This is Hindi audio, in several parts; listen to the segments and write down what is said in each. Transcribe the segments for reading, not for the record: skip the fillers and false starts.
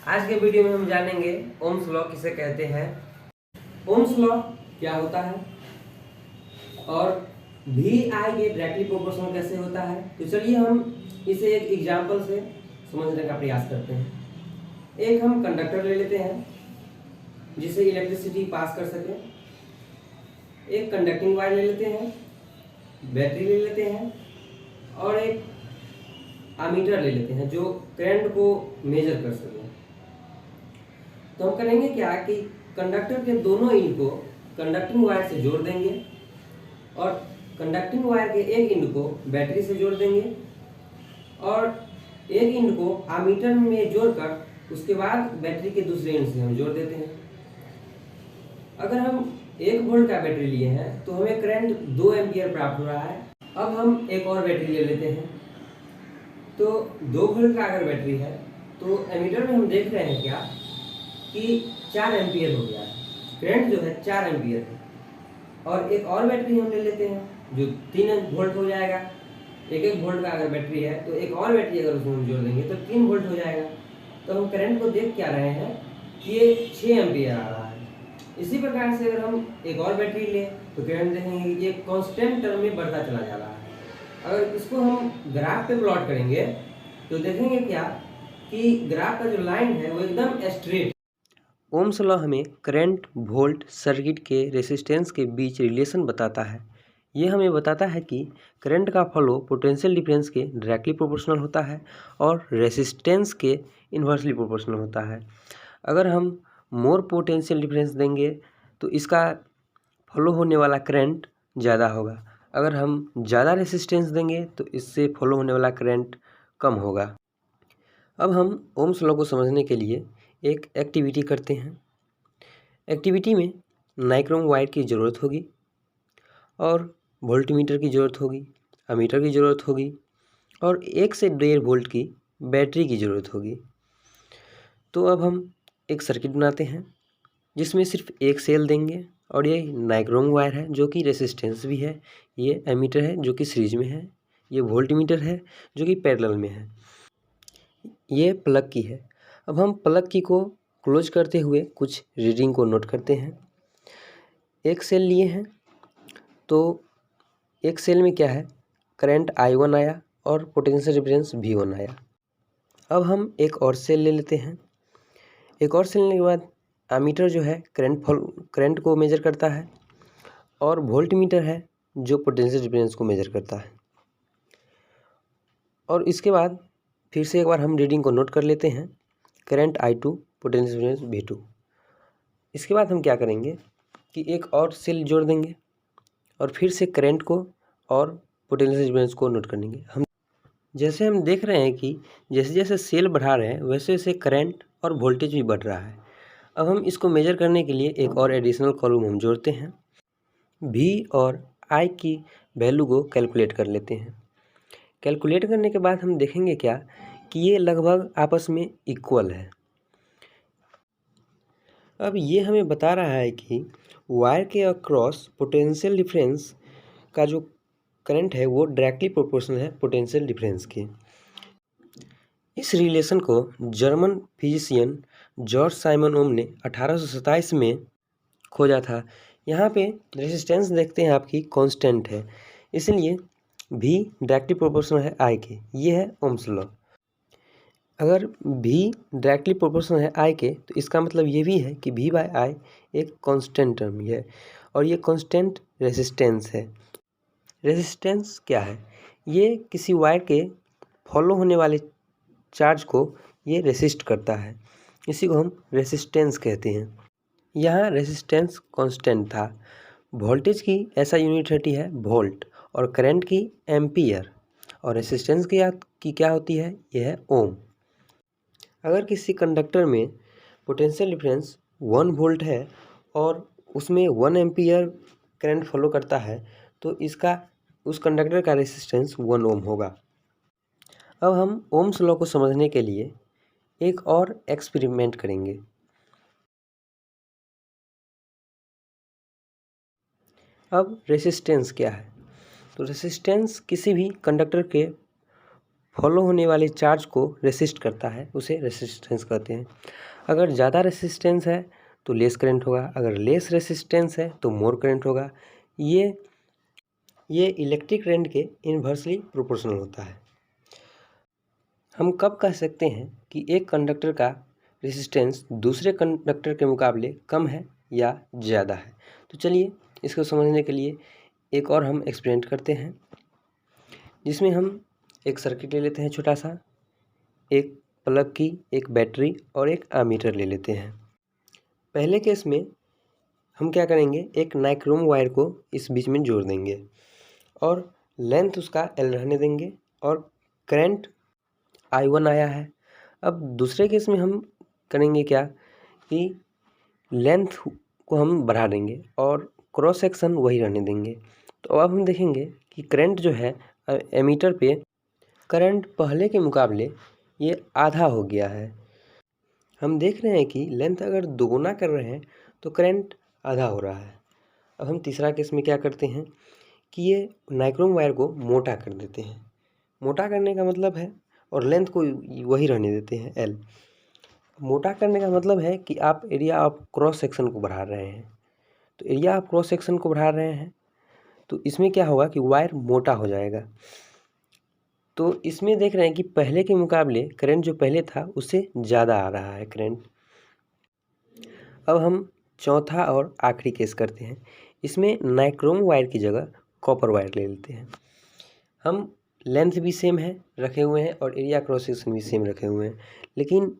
आज के वीडियो में हम जानेंगे ओम्स लॉ किसे कहते हैं, ओम्स लॉ क्या होता है और V I A directly proportional कैसे होता है। तो चलिए हम इसे एक एग्जांपल से समझने का प्रयास करते हैं। एक हम कंडक्टर ले लेते हैं जिसे इलेक्ट्रिसिटी पास कर सके, एक कंडक्टिंग वायर ले लेते हैं, बैटरी ले लेते हैं और एक एमीटर ले लेते हैं जो करंट को मेजर कर सके। तो हम करेंगे क्या कि कंडक्टर के दोनों इंड को कंडक्टिंग वायर से जोड़ देंगे और कंडक्टिंग वायर के एक इंड को बैटरी से जोड़ देंगे और एक इंड को एमीटर में जोड़कर उसके बाद बैटरी के दूसरे इंड से हम जोड़ देते हैं। अगर हम 1 वोल्ट का बैटरी लिए हैं तो हमें करंट 2 एम्पियर प्राप्त हो रहा है। अब हम एक और बैटरी ले लेते हैं। तो 2 वोल्ट का अगर बैटरी है तो एमीटर में हम देख रहे हैं क्या कि 4 एम्पियर हो गया है, करंट जो है 4 एम्पियर है। और एक और बैटरी हम ले लेते हैं जो 3 वोल्ट हो जाएगा। 1 वोल्ट का अगर बैटरी है तो एक और बैटरी अगर उसमें हम जोड़ देंगे तो 3 वोल्ट हो जाएगा। तो हम करंट को देख क्या रहे हैं कि ये 6 एम्पियर आ रहा है। इसी प्रकार से अगर हम एक और बैटरी लें तो करंट देखेंगे कि ये कांस्टेंट टर्म में बढ़ता चला जा रहा है। अगर इसको हम ग्राफ पे प्लॉट करेंगे तो देखेंगे क्या कि ग्राफ का जो लाइन है वो एकदम स्ट्रेट। ओम्स लॉ हमें करंट, वोल्ट, सर्किट के रेसिस्टेंस के बीच रिलेशन बताता है। ये हमें बताता है कि करंट का फ्लो पोटेंशियल डिफरेंस के डायरेक्टली प्रोपोर्शनल होता है और रेसिस्टेंस के इन्वर्सली प्रोपोर्शनल होता है। अगर हम मोर पोटेंशियल डिफरेंस देंगे तो इसका फॉलो होने वाला करंट ज़्यादा होगा। अगर हम ज़्यादा रेसिस्टेंस देंगे तो इससे फॉलो होने वाला करंट कम होगा। अब हम ओम्स लॉ को समझने के लिए एक एक्टिविटी करते हैं। एक्टिविटी में नाइक्रोम वायर की ज़रूरत होगी और वोल्टमीटर की ज़रूरत होगी, अमीटर की ज़रूरत होगी और 1 से 1.5 वोल्ट की बैटरी की ज़रूरत होगी। तो अब हम एक सर्किट बनाते हैं जिसमें सिर्फ एक सेल देंगे और ये नाइक्रोम वायर है जो कि रेसिस्टेंस भी है, ये एमीटर है जो कि सीरीज में है, ये वोल्टमीटर है जो कि पैरेलल में है, ये प्लग की है। अब हम प्लग की को क्लोज करते हुए कुछ रीडिंग को नोट करते हैं। एक सेल लिए हैं तो एक सेल में क्या है, करंट I1 आया और पोटेंशियल डिफरेंस V1 आया। अब हम एक और सेल ले लेते हैं। एक और सेल लेने के बाद एमीटर जो है करंट को मेजर करता है और वोल्टमीटर है जो पोटेंशियल डिफरेंस को मेजर करता है। और इसके बाद फिर से एक बार हम रीडिंग को नोट कर लेते हैं, current I2, potential difference V2। इसके बाद हम क्या करेंगे कि एक और सेल जोड़ देंगे और फिर से करंट को और पोटेंशियल डिफरेंस को नोट कर लेंगे। हम देख रहे हैं कि जैसे जैसे सेल बढ़ा रहे हैं वैसे वैसे करंट और वोल्टेज भी बढ़ रहा है। अब हम इसको मेजर करने के लिए एक और एडिशनल कॉलम हम जोड़ते हैं। V और I की वैल्यू को कैलकुलेट कर लेते हैं। कैलकुलेट करने के बाद हम देखेंगे क्या कि ये लगभग आपस में इक्वल है। अब ये हमें बता रहा है कि वायर के अक्रॉस पोटेंशियल डिफरेंस का जो करंट है वो डायरेक्टली प्रोपोर्शनल है पोटेंशियल डिफरेंस के। इस रिलेशन को जर्मन फिजिशियन जॉर्ज साइमन ओम ने 1827 में खोजा था। यहाँ पे रेजिस्टेंस देखते हैं आपकी कांस्टेंट है, इसलिए V डायरेक्टली प्रोपोर्शनल है I के। ये है ओम्स लॉ। अगर V डायरेक्टली प्रोपोर्शनल है I के तो इसका मतलब ये भी है कि V/I एक कांस्टेंट टर्म है और ये कांस्टेंट रेजिस्टेंस है। रेजिस्टेंस क्या है? ये किसी वायर के फॉलो होने वाले चार्ज को ये रेसिस्ट करता है, इसी को हम रेसिस्टेंस कहते हैं। यहाँ रेसिस्टेंस कांस्टेंट था। वोल्टेज की ऐसा यूनिट होती है वोल्ट और करंट की एम्पियर और रेसिस्टेंस की क्या होती है, यह है ओम। अगर किसी कंडक्टर में पोटेंशियल डिफरेंस 1 वोल्ट है और उसमें 1 एम्पियर करंट फॉलो करता है तो उस कंडक्टर का रेसिस्टेंस 1 ओम होगा। अब हम ओम्स लॉ को समझने के लिए एक और एक्सपेरिमेंट करेंगे। अब रेसिस्टेंस क्या है? तो रेसिस्टेंस किसी भी कंडक्टर के फॉलो होने वाले चार्ज को रेसिस्ट करता है, उसे रेसिस्टेंस कहते हैं। अगर ज़्यादा रेसिस्टेंस है तो लेस करंट होगा, अगर लेस रेसिस्टेंस है तो मोर करंट होगा। ये इलेक्ट्रिक करंट के इन्वर्सली प्रोपोर्शनल होता है। हम कब कह सकते हैं कि एक कंडक्टर का रेसिस्टेंस दूसरे कंडक्टर के मुकाबले कम है या ज़्यादा है? तो चलिए इसको समझने के लिए एक और हम एक्सपेरिमेंट करते हैं, जिसमें हम एक सर्किट ले लेते हैं छोटा सा, एक प्लग की, एक बैटरी और एक एमीटर ले लेते हैं। पहले केस में हम क्या करेंगे, एक नाइक्रोम वायर को इस बीच में जोड़ देंगे और लेंथ उसका L रहने देंगे और करंट I1 आया है। अब दूसरे केस में हम करेंगे क्या कि लेंथ को हम बढ़ा देंगे और क्रॉस सेक्शन वही रहने देंगे। तो अब हम देखेंगे कि करंट जो है एमीटर पे, करंट पहले के मुकाबले ये आधा हो गया है। हम देख रहे हैं कि लेंथ अगर दोगुना कर रहे हैं तो करंट आधा हो रहा है। अब हम तीसरा केस में क्या करते हैं कि ये नाइक्रोम वायर को मोटा कर देते हैं। मोटा करने का मतलब है, और लेंथ को वही रहने देते हैं L। मोटा करने का मतलब है कि आप एरिया ऑफ क्रॉस सेक्शन को बढ़ा रहे हैं। तो एरिया ऑफ क्रॉस सेक्शन को बढ़ा रहे हैं तो इसमें क्या होगा कि वायर मोटा हो जाएगा। तो इसमें देख रहे हैं कि पहले के मुकाबले करंट जो पहले था उससे ज़्यादा आ रहा है करंट। अब हम चौथा और आखिरी केस करते हैं। इसमें नाइक्रोम वायर की जगह कॉपर वायर ले लेते हैं। हम लेंथ भी सेम है रखे हुए हैं और एरिया क्रॉस सेक्शन भी सेम रखे हुए हैं, लेकिन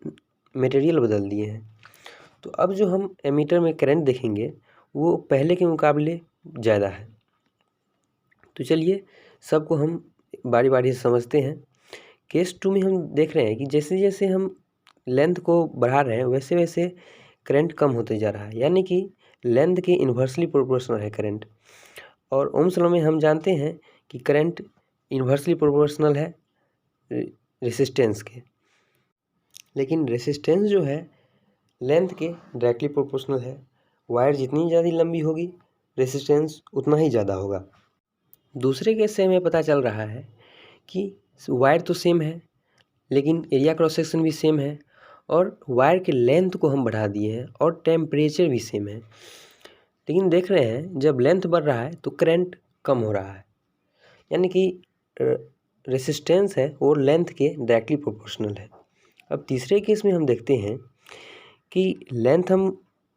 मटेरियल बदल दिए हैं। तो अब जो हम एमीटर में करंट देखेंगे वो पहले के मुकाबले ज़्यादा है। तो चलिए सबको हम बारी बारी से समझते हैं। केस 2 में हम देख रहे हैं कि जैसे जैसे हम लेंथ को बढ़ा रहे हैं वैसे वैसे करंट कम होते जा रहा है, यानी कि लेंथ के इन्वर्सली प्रोपोर्शनल है करंट। और ओम्स लॉ में हम जानते हैं कि करंट इन्वर्सली प्रोपोर्शनल है रेसिस्टेंस के, लेकिन रेसिस्टेंस जो है लेंथ के डायरेक्टली प्रोपोर्शनल है। वायर जितनी ज़्यादा लंबी होगी रेसिस्टेंस उतना ही ज़्यादा होगा। दूसरे केस से हमें पता चल रहा है कि वायर तो सेम है लेकिन एरिया क्रॉस सेक्शन भी सेम है और वायर के लेंथ को हम बढ़ा दिए हैं और टेम्परेचर भी सेम है। लेकिन देख रहे हैं जब लेंथ बढ़ रहा है तो करंट कम हो रहा है, यानी कि रेसिस्टेंस है वो लेंथ के डायरेक्टली प्रोपोर्शनल है। अब तीसरे केस में हम देखते हैं कि लेंथ हम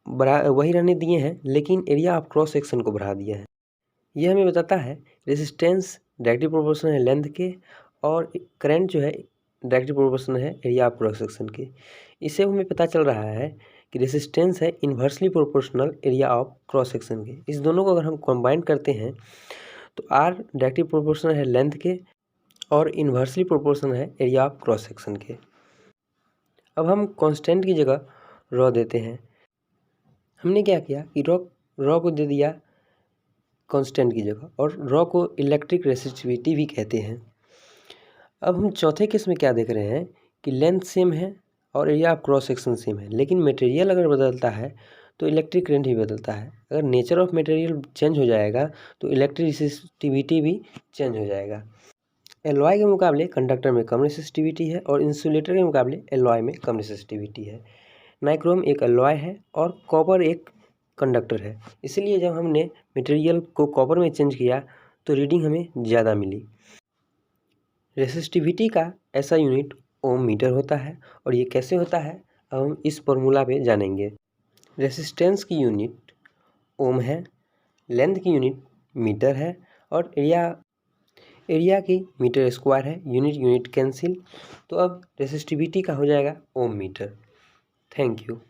वही रहने दिए हैं लेकिन एरिया ऑफ क्रॉस सेक्शन को बढ़ा दिया है। यह हमें बताता है रेसिस्टेंस डायरेक्टली प्रोपोर्शनल है लेंथ के और करंट जो है डायरेक्टली प्रोपोर्शनल है एरिया ऑफ क्रॉस सेक्शन के। इससे हमें पता चल रहा है कि रेसिस्टेंस है inversely proportional area of cross section के। इस दोनों को अगर हम कंबाइन करते हैं तो R डायरेक्टली प्रोपोर्शनल है लेंथ के और इन्वर्सली प्रोपोर्शनल है एरिया ऑफ क्रॉस सेक्शन के। अब हम कांस्टेंट की जगह रॉ देते हैं। हमने क्या किया कि रॉ को दे दिया कांस्टेंट की जगह, और रॉ को इलेक्ट्रिक रेसिस्टिविटी भी कहते हैं। अब हम चौथे केस में क्या देख रहे हैं कि लेंथ सेम है और area of cross section same है, लेकिन मटेरियल अगर बदलता है तो इलेक्ट्रिक करंट भी बदलता है। अगर नेचर ऑफ मटेरियल चेंज हो जाएगा तो इलेक्ट्रिक रेसिस्टिविटी भी चेंज हो जाएगा। एलॉय के मुकाबले कंडक्टर में कम रेसिस्टिविटी है और इंसुलेटर के मुकाबले एलॉय में कम रेसिस्टिविटी है। नाइक्रोम एक एलॉय है और कॉपर एक कंडक्टर है, इसलिए जब हमने मटेरियल को कॉपर में चेंज किया तो रीडिंग हमें ज़्यादा मिली। रेसिस्टिविटी का ऐसा यूनिट ओम मीटर होता है, और ये कैसे होता है अब हम इस फॉर्मूला पे जानेंगे। रेसिस्टेंस की यूनिट ओम है, लेंथ की यूनिट मीटर है और एरिया की मीटर स्क्वायर है। यूनिट कैंसिल, तो अब रेसिस्टिविटी का हो जाएगा ओम मीटर। Thank you.